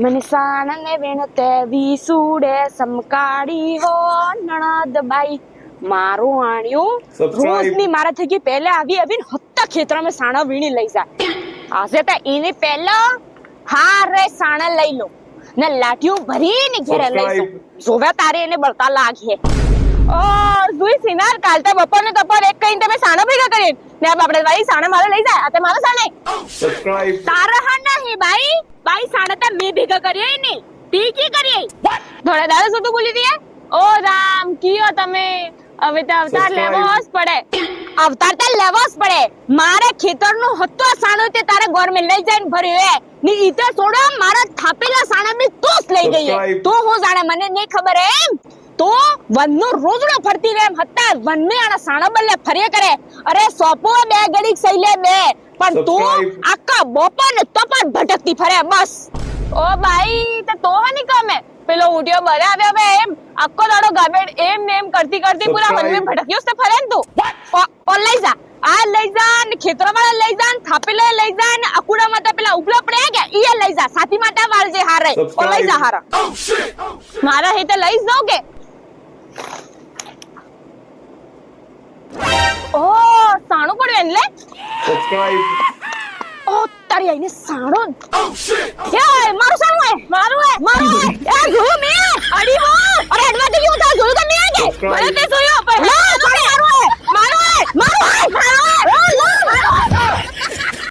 મને સાણને વેણતે વિસુડે સમકાળી હો નણદબાઈ મારું આણ્યું રોજની મારા થઈ ગઈ પહેલા આવી હત્તા ખેતરમાં સાણા વીણી લઈ જાય આજે તો એને પહેલા હારે સાણા લઈ લો ને લાઠીઓ ભરીને ઘેરે લઈ જોવે તારે એને બળતા લાગે ઓ જોઈ સિનાર કાલતા બપોરને કપોર એક કઈને તમે સાણા ભેગા કરી ને આપણે ભાઈ સાણા મારે લઈ જાય આ તે મારો સાણે સબસ્ક્રાઇબ તારા હા નહીં ભાઈ ભાઈ સાણા તો મે ભેગા કરીએ ને ટીકી કરીએ થોડા દાડા સુધી બોલી દીએ ઓ રામ કીયો તમે હવે તો અવતાર લેવો જ પડે અવતાર તો લેવો જ પડે મારે ખેતરનો હત્તો સાણો તે તારે ગોર મે લઈ જઈને ભર્યો હે ની ઈતે છોડો મારા થાપેલા સાણા મે તું જ લઈ ગઈ તો હું જાણે મને નહીં ખબર એમ તો વનનો રોજડો ફરતી રે એમ હતા વનને આના સાણા બલ્લે ફર્યા કરે અરે સોપો બે ઘડીક સઈલે બે પણ તું આખા બપોર ને તપત ભટકતી ફરે બસ ઓ ભાઈ તો હની કમે પેલો ઉઠ્યો બરે આવ્યો બે એમ આખો દાડો ગાબેડ એમ ને એમ કરતી કરતી પૂરા વનને ભટક્યો છે ફરે ને તું ઓ લઈ જા આ લઈ જા ને ખેતરવાળા લઈ જા ને થાપેલે લઈ જા ને અકુડા માતા પેલા ઉપલા પડે કે ઈ લઈ જા સાથી માતા વાળજે હારે ઓ લઈ જા હારા મારા હે તો લઈ જાવ કે ઓ સાણું પડ્યું એટલે સબસ્ક્રાઇબ ઓ તારી આઈને સાણું યે મારું સાણું હે મારું